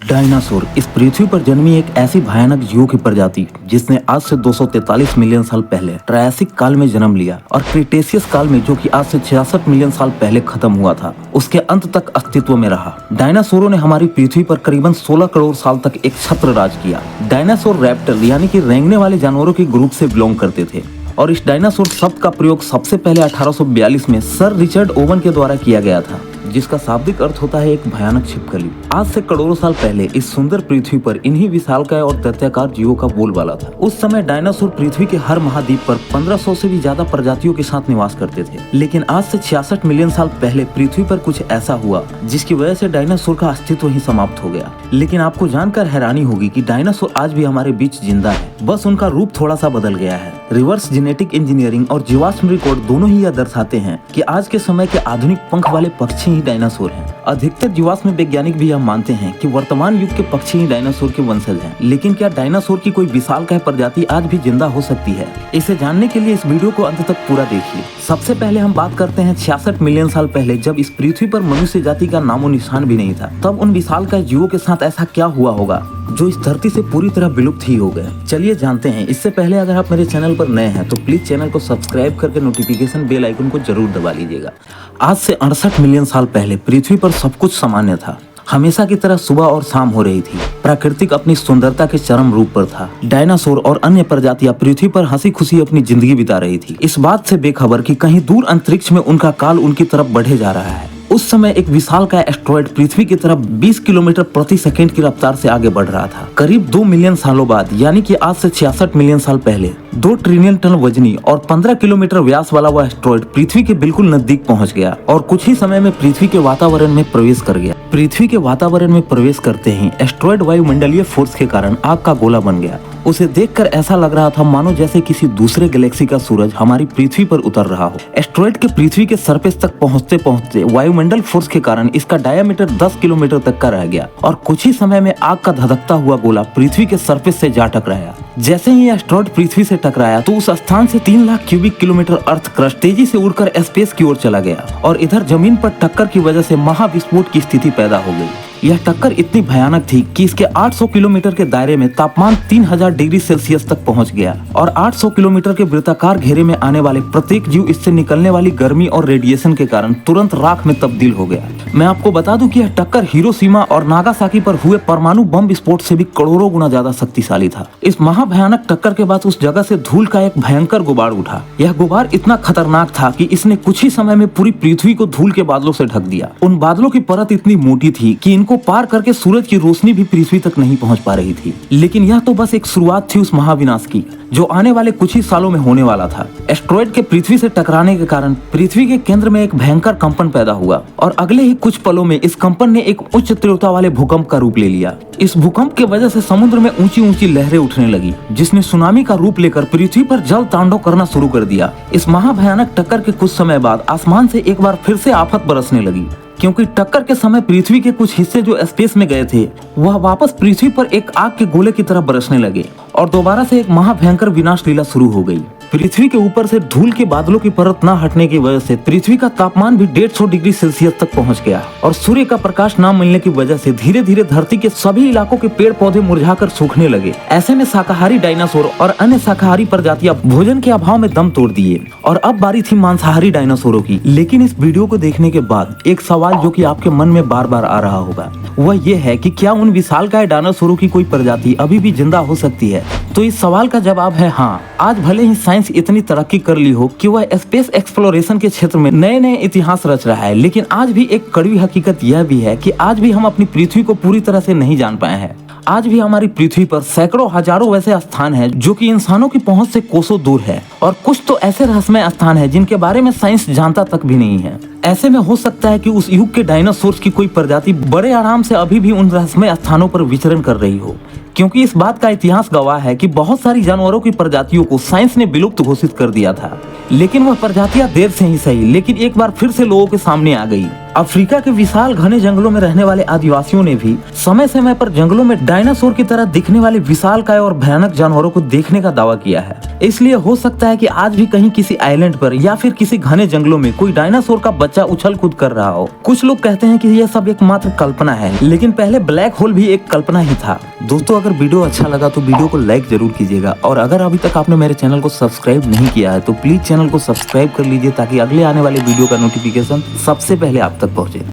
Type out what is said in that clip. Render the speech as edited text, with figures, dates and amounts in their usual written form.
Dinosaur इस पृथ्वी पर जन्मी एक ऐसी भयानक जीवों की प्रजाति जिसने आज से 243 मिलियन साल पहले ट्रायसिक काल में जन्म लिया और क्रिटेशियस काल में, जो कि आज से 66 मिलियन साल पहले खत्म हुआ था, उसके अंत तक अस्तित्व में रहा। डायनासोरों ने हमारी पृथ्वी पर करीबन 16 करोड़ साल तक एक छत्र राज किया। डायनासोर रैप्टर यानी कि रेंगने वाले जानवरों के ग्रुप से बिलोंग करते थे और इस डायनासोर शब्द का प्रयोग सबसे पहले 1842 में सर रिचर्ड ओवन के द्वारा किया गया था, जिसका शाब्दिक अर्थ होता है एक भयानक छिपकली। आज से करोड़ों साल पहले इस सुंदर पृथ्वी पर इन्हीं विशालकाय और दैत्याकार जीवों का बोलबाला था। उस समय डायनासोर पृथ्वी के हर महाद्वीप पर 1500 से भी ज्यादा प्रजातियों के साथ निवास करते थे। लेकिन आज से 66 मिलियन साल पहले पृथ्वी पर कुछ ऐसा हुआ जिसकी वजह से डायनासोर का अस्तित्व ही समाप्त हो गया। लेकिन आपको जानकर हैरानी होगी कि डायनासोर आज भी हमारे बीच जिंदा है, बस उनका रूप थोड़ा सा बदल गया है। रिवर्स जेनेटिक इंजीनियरिंग और जीवाश्म रिकॉर्ड दोनों ही यह दर्शाते हैं कि आज के समय के आधुनिक पंख वाले पक्षी ही डायनासोर हैं। अधिकतर जीवाश्म वैज्ञानिक भी यह मानते हैं कि वर्तमान युग के पक्षी ही डायनासोर के वंशज हैं। लेकिन क्या डायनासोर की कोई विशालकाय प्रजाति आज भी जिंदा हो सकती है? इसे जानने के लिए इस वीडियो को अंत तक पूरा देखिए। सबसे पहले हम बात करते हैं 66 मिलियन साल पहले, जब इस पृथ्वी पर मनुष्य जाति का नामो निशान भी नहीं था। तब उन विशालकाय जीवों के साथ ऐसा क्या हुआ होगा जो इस धरती से पूरी तरह विलुप्त ही हो गए? चलिए जानते हैं। इससे पहले अगर आप मेरे चैनल पर नए हैं तो प्लीज चैनल को सब्सक्राइब करके नोटिफिकेशन बेल आइकन को जरूर दबा लीजिएगा। आज से 68 मिलियन साल पहले पृथ्वी पर सब कुछ सामान्य था। हमेशा की तरह सुबह और शाम हो रही थी। प्राकृतिक अपनी सुंदरता के चरम रूप पर था। डायनासोर और अन्य प्रजातियां पृथ्वी पर हंसी खुशी अपनी जिंदगी बिता रही थी, इस बात से बेखबर कि कहीं दूर अंतरिक्ष में उनका काल उनकी तरफ बढ़े जा रहा है। उस समय एक विशालकाय एस्टेरॉयड पृथ्वी की तरफ 20 किलोमीटर प्रति सेकंड की रफ्तार से आगे बढ़ रहा था। करीब 2 मिलियन सालों बाद, यानी कि आज से 66 मिलियन साल पहले, 2 ट्रिलियन टन वजनी और 15 किलोमीटर व्यास वाला वह एस्टेरॉयड पृथ्वी के बिल्कुल नजदीक पहुंच गया और कुछ ही समय में पृथ्वी के वातावरण में प्रवेश कर गया। पृथ्वी के वातावरण में प्रवेश करते ही एस्टेरॉयड वायुमंडलीय फोर्स के कारण आग का गोला बन गया। उसे देखकर ऐसा लग रहा था मानो जैसे किसी दूसरे गैलेक्सी का सूरज हमारी पृथ्वी पर उतर रहा हो। एस्टेरॉयड के पृथ्वी के सरफेस तक पहुंचते पहुंचते वायुमंडल फोर्स के कारण इसका डायमीटर 10 किलोमीटर तक का रह गया और कुछ ही समय में आग का धधकता हुआ गोला पृथ्वी के सरफेस से जा टकराया। जैसे ही एस्टेरॉयड पृथ्वी से टकराया तो उस स्थान से 3 lakh cubic kilometre earth crust तेजी से उड़कर स्पेस की ओर चला गया और इधर जमीन पर टक्कर की वजह से महाविस्फोट की स्थिति पैदा हो गई। यह टक्कर इतनी भयानक थी कि इसके 800 किलोमीटर के दायरे में तापमान 3000 डिग्री सेल्सियस तक पहुंच गया और 800 किलोमीटर के वृत्ताकार घेरे में आने वाले प्रत्येक जीव इससे निकलने वाली गर्मी और रेडिएशन के कारण तुरंत राख में तब्दील हो गया। मैं आपको बता दूं कि यह टक्कर हिरोशिमा और नागासाकी पर हुए परमाणु बम विस्फोट से भी करोड़ों गुना ज्यादा शक्तिशाली था। इस महाभयानक टक्कर के बाद उस जगह से धूल का एक भयंकर गुबार उठा। यह गुबार इतना खतरनाक था कि इसने कुछ ही समय में पूरी पृथ्वी को धूल के बादलों से ढक दिया। उन बादलों की परत इतनी मोटी थी कि को पार करके सूरज की रोशनी भी पृथ्वी तक नहीं पहुंच पा रही थी। लेकिन यह तो बस एक शुरुआत थी उस महाविनाश की, जो आने वाले कुछ ही सालों में होने वाला था। एस्टेरॉयड के पृथ्वी से टकराने के कारण पृथ्वी के केंद्र में एक भयंकर कंपन पैदा हुआ और अगले ही कुछ पलों में इस कंपन ने एक उच्च तीव्रता वाले भूकंप का रूप ले लिया। इस भूकंप की वजह से समुद्र में ऊंची ऊंची लहरें उठने लगी, जिसने सुनामी का रूप लेकर पृथ्वी पर जल तांडव करना शुरू कर दिया। इस महाभयानक टक्कर के कुछ समय बाद आसमान से एक बार फिर से आफत बरसने लगी, क्योंकि टक्कर के समय पृथ्वी के कुछ हिस्से जो स्पेस में गए थे वह वापस पृथ्वी पर एक आग के गोले की तरह बरसने लगे और दोबारा से एक महाभयंकर विनाश लीला शुरू हो गई। पृथ्वी के ऊपर से धूल के बादलों की परत न हटने की वजह से पृथ्वी का तापमान भी 150 डिग्री सेल्सियस तक पहुंच गया और सूर्य का प्रकाश न मिलने की वजह से धीरे धीरे धरती के सभी इलाकों के पेड़ पौधे मुरझाकर सूखने लगे। ऐसे में शाकाहारी डायनासोर और अन्य शाकाहारी प्रजातियां भोजन के अभाव में दम तोड़ दिए और अब बारी थी मांसाहारी डायनासोरों की। लेकिन इस वीडियो को देखने के बाद एक सवाल जो कि आपके मन में बार बार आ रहा होगा वह ये है कि क्या उन विशालकाय डायनासोरों की कोई प्रजाति अभी भी जिंदा हो सकती है? तो इस सवाल का जवाब है हाँ। आज भले ही साइंस इतनी तरक्की कर ली हो कि वह स्पेस एक्सप्लोरेशन के क्षेत्र में नए नए इतिहास रच रहा है, लेकिन आज भी एक कड़वी हकीकत यह भी है कि आज भी हम अपनी पृथ्वी को पूरी तरह से नहीं जान पाए हैं। आज भी हमारी पृथ्वी पर सैकड़ों हजारों वैसे स्थान हैं जो कि इंसानों की पहुंच से कोसों दूर है और कुछ तो ऐसे रहस्यमय स्थान हैं जिनके बारे में साइंस जानता तक भी नहीं है। ऐसे में हो सकता है कि उस युग के डायनासोर्स की कोई प्रजाति बड़े आराम से अभी भी उन रहस्यमय स्थानों पर विचरण कर रही हो, क्योंकि इस बात का इतिहास गवाह है कि बहुत सारी जानवरों की प्रजातियों को साइंस ने विलुप्त घोषित कर दिया था, लेकिन वह प्रजातियां देर से ही सही लेकिन एक बार फिर से लोगों के सामने आ गई। अफ्रीका के विशाल घने जंगलों में रहने वाले आदिवासियों ने भी समय समय पर जंगलों में डायनासोर की तरह दिखने वाले विशालकाय और भयानक जानवरों को देखने का दावा किया है। इसलिए हो सकता है कि आज भी कहीं किसी आइलैंड पर या फिर किसी घने जंगलों में कोई डायनासोर का बच्चा उछल कूद कर रहा हो। कुछ लोग कहते हैं कि यह सब एक मात्र कल्पना है, लेकिन पहले ब्लैक होल भी एक कल्पना ही था। दोस्तों, अगर वीडियो अच्छा लगा तो वीडियो को लाइक जरूर कीजिएगा, और अगर अभी तक आपने मेरे चैनल को सब्सक्राइब नहीं किया है तो प्लीज चैनल को सब्सक्राइब कर लीजिए, ताकि अगले आने वाले वीडियो का नोटिफिकेशन सबसे पहले आप तक पहुंचे।